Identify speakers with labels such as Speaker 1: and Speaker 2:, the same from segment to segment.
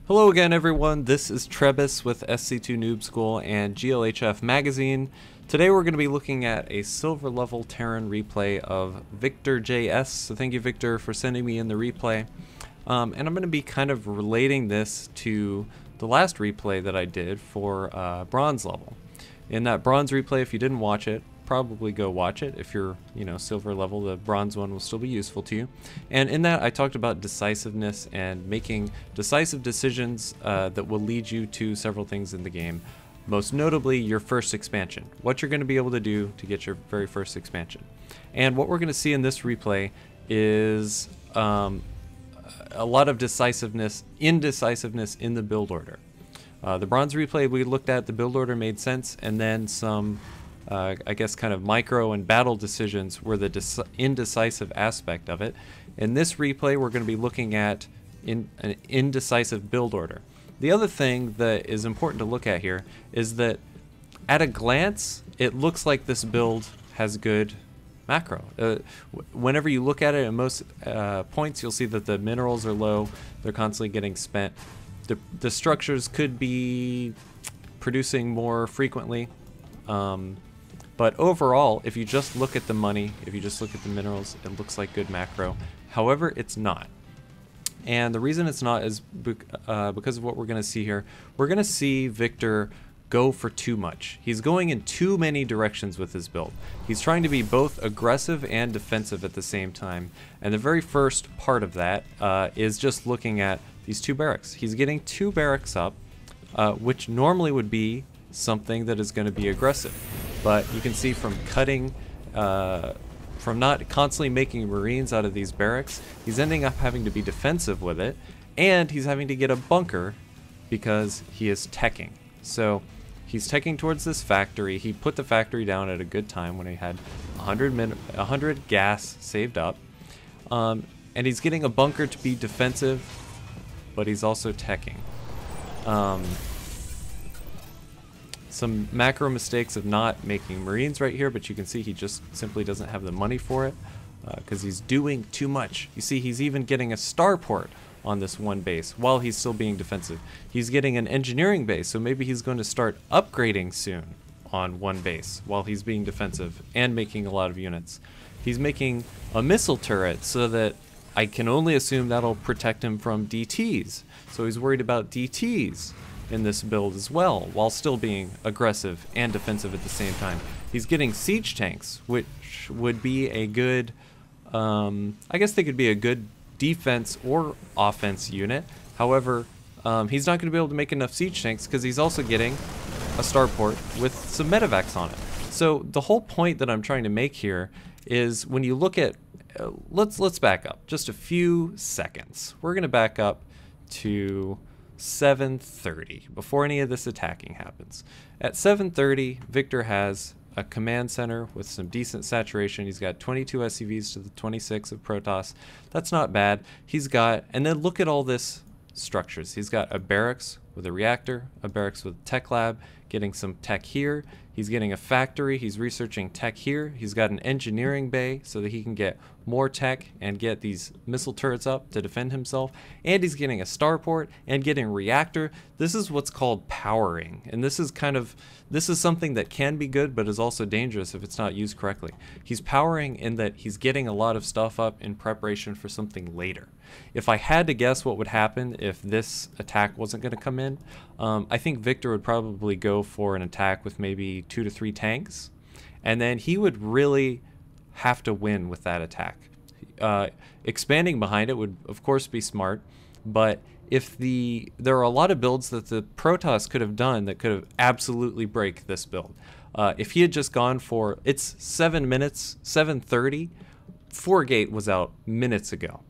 Speaker 1: Hello again, everyone. This is Trebus with SC2 Noob School and GLHF Magazine. Today we're going to be looking at a silver level Terran replay of Victor JS. So thank you, Victor, for sending me in the replay. And I'm going to be kind of relating this to the last replay that I did for bronze level. In that bronze replay, if you didn't watch it, probably go watch it. If you're, silver level, the bronze one will still be useful to you. And in that, I talked about decisiveness and making decisive decisions that will lead you to several things in the game. Most notably, your first expansion. What you're going to be able to do to get your very first expansion. And what we're going to see in this replay is a lot of indecisiveness in the build order. The bronze replay we looked at, the build order made sense, and then some I guess kind of micro and battle decisions were the indecisive aspect of it. In this replay, we're going to be looking at an indecisive build order. The other thing that is important to look at here is that at a glance, it looks like this build has good macro. Whenever you look at it, at most points, you'll see that the minerals are low. They're constantly getting spent. The structures could be producing more frequently. But overall, if you just look at the money, if you just look at the minerals, it looks like good macro. However, it's not. And the reason it's not is because of what we're going to see here. We're going to see Victor go for too much. He's going in too many directions with his build. He's trying to be both aggressive and defensive at the same time. And the very first part of that is just looking at these two barracks. He's getting two barracks up, which normally would be something that is going to be aggressive. But you can see from cutting, from not constantly making Marines out of these barracks, he's ending up having to be defensive with it, and he's having to get a bunker because he is teching. So he's teching towards this factory. He put the factory down at a good time when he had 100 gas saved up, and he's getting a bunker to be defensive, but he's also teching. Some macro mistakes of not making Marines right here, but you can see he just simply doesn't have the money for it because he's doing too much. You see, he's even getting a starport on this one base while he's still being defensive. He's getting an engineering base, so maybe he's going to start upgrading soon on one base while he's being defensive and making a lot of units. He's making a missile turret so that I can only assume that'll protect him from DTs. So he's worried about DTs in this build as well, while still being aggressive and defensive at the same time. He's getting siege tanks, which would be a good, I guess they could be a good defense or offense unit. However, he's not going to be able to make enough siege tanks because he's also getting a starport with some medevacs on it. So the whole point that I'm trying to make here is when you look at, let's back up just a few seconds. We're going to back up to 7:30 before any of this attacking happens. At 7:30, Victor has a command center with some decent saturation. He's got 22 SCVs to the 26 of Protoss. That's not bad. He's got, and then look at all this structures. He's got a barracks with a reactor, a barracks with a tech lab, getting some tech here. He's getting a factory. He's researching tech here. He's got an engineering bay so that he can get more tech and get these missile turrets up to defend himself. And he's getting a starport and getting reactor. This is what's called powering. And this is something that can be good, but is also dangerous if it's not used correctly. He's powering in that he's getting a lot of stuff up in preparation for something later. If I had to guess what would happen if this attack wasn't going to come in, I think Victor would probably go for an attack with maybe 2 to 3 tanks, and then he would really have to win with that attack. Expanding behind it would of course be smart, but if there are a lot of builds that the Protoss could have done that could have absolutely break this build. If he had just gone for, it's 7 minutes, 7:30, 4-gate was out minutes ago.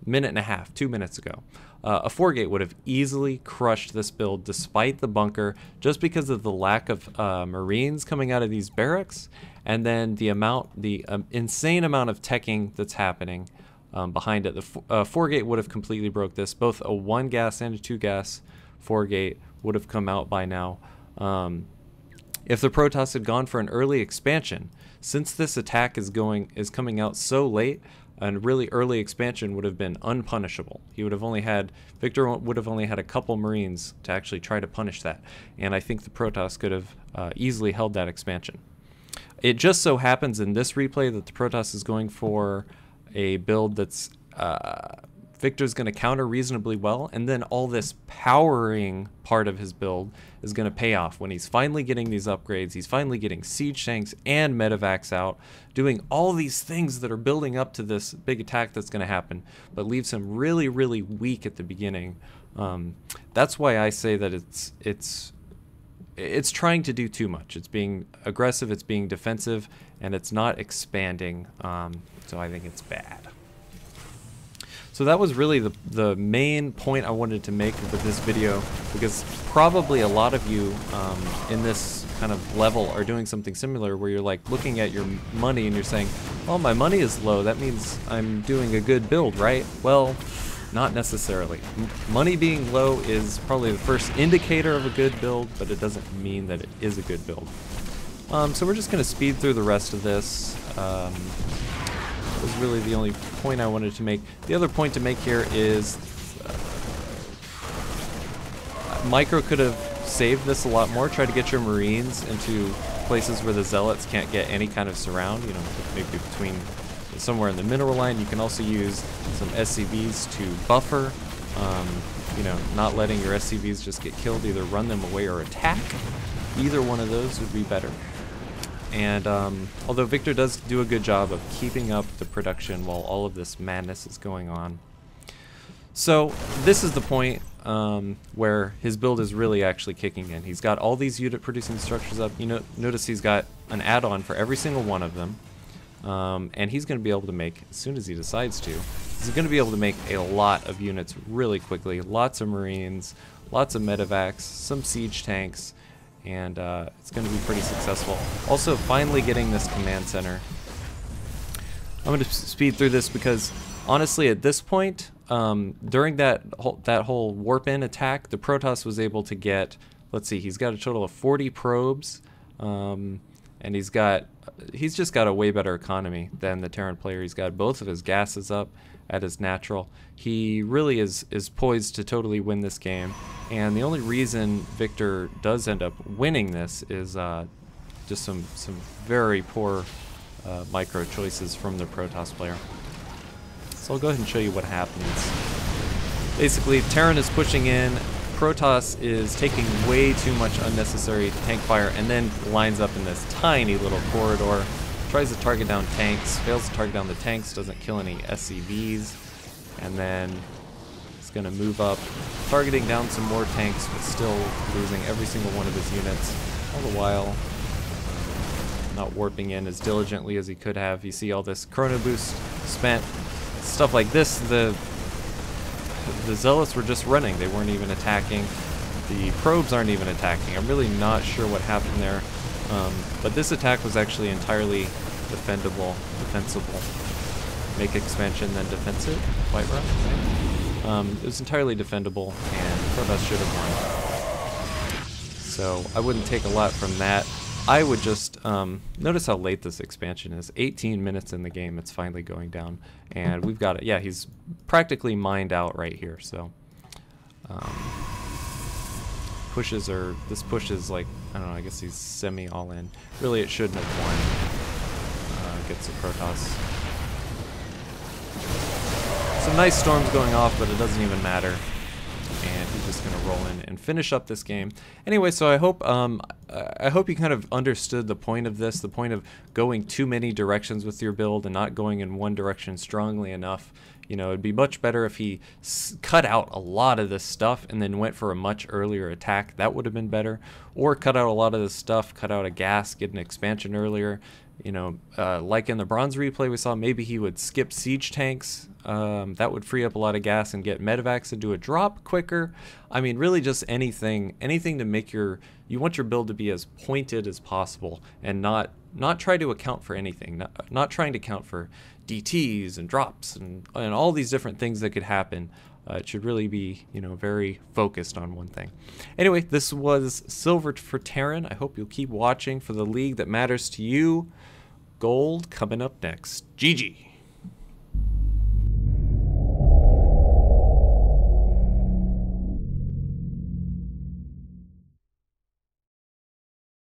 Speaker 1: Minute and a half, 2 minutes ago. A 4-gate would have easily crushed this build despite the bunker, just because of the lack of Marines coming out of these barracks, and then the insane amount of teching that's happening behind it. The 4-gate would have completely broke this. Both a 1-gas and a 2-gas 4-gate would have come out by now. If the Protoss had gone for an early expansion, since this attack is coming out so late, a really early expansion would have been unpunishable. He would have only had, Victor would have only had a couple Marines to actually try to punish that. And I think the Protoss could have easily held that expansion. It just so happens in this replay that the Protoss is going for a build that's Victor's going to counter reasonably well, and then all this powering part of his build is going to pay off when he's finally getting these upgrades. He's finally getting siege tanks and medevacs out, doing all these things that are building up to this big attack that's going to happen, but leaves him really, really weak at the beginning. That's why I say that it's trying to do too much. It's being aggressive, it's being defensive, and it's not expanding. So I think it's bad. So that was really the main point I wanted to make with this video, because probably a lot of you in this kind of level are doing something similar, where you're like looking at your money and you're saying, oh, my money is low, that means I'm doing a good build, right? Well, not necessarily. Money being low is probably the first indicator of a good build, but it doesn't mean that it is a good build. So we're just going to speed through the rest of this. That was really the only point I wanted to make. The other point to make here is Micro could have saved this a lot more. Try to get your Marines into places where the Zealots can't get any kind of surround, you know, maybe between somewhere in the mineral line. You can also use some SCVs to buffer, you know, not letting your SCVs just get killed, either run them away or attack. Either one of those would be better. And although Victor does do a good job of keeping up the production while all of this madness is going on. So this is the point where his build is really actually kicking in. He's got all these unit producing structures up. You know, notice he's got an add-on for every single one of them. And he's going to be able to make, as soon as he decides to, he's going to be able to make a lot of units really quickly. Lots of Marines, lots of medevacs, some siege tanks, and it's going to be pretty successful. Also, finally getting this command center. I'm going to speed through this because, honestly, at this point, during that whole warp-in attack, the Protoss was able to get, let's see, he's got a total of 40 probes, and he's just got a way better economy than the Terran player. He's got both of his gases up at his natural. He really is poised to totally win this game, and the only reason Victor does end up winning this is just some very poor micro choices from the Protoss player. So I'll go ahead and show you what happens. Basically, Terran is pushing in, Protoss is taking way too much unnecessary tank fire, and then lines up in this tiny little corridor, tries to target down tanks, fails to target down the tanks, doesn't kill any SCVs, and then it's going to move up, targeting down some more tanks, but still losing every single one of his units, all the while not warping in as diligently as he could have. You see all this chrono boost spent, stuff like this. The Zealots were just running, they weren't even attacking. The probes aren't even attacking. I'm really not sure what happened there. But this attack was actually entirely defensible. Make expansion, then defensive. Quite right? It was entirely defendable, and Protoss should have won. So I wouldn't take a lot from that. I would just notice how late this expansion is. 18 minutes in the game, it's finally going down, and we've got it. Yeah, he's practically mined out right here. So this push is like, I don't know, I guess he's semi all in. Really, it shouldn't have won. Gets a Protoss. Some nice storms going off, but it doesn't even matter. And he's just gonna roll in and finish up this game. Anyway, so I hope you kind of understood the point of this, the point of going too many directions with your build and not going in one direction strongly enough. You know, it'd be much better if he cut out a lot of this stuff and then went for a much earlier attack. That would have been better. Or cut out a lot of this stuff, cut out a gas, get an expansion earlier. You know, like in the bronze replay we saw, maybe he would skip siege tanks. That would free up a lot of gas and get medevacs to do a drop quicker. I mean, really just anything to make you want your build to be as pointed as possible and not try to account for anything. Not trying to account for DTs and drops and all these different things that could happen. It should really be, you know, very focused on one thing. Anyway, this was Silver for Terran. I hope you'll keep watching for the league that matters to you. Gold coming up next. GG.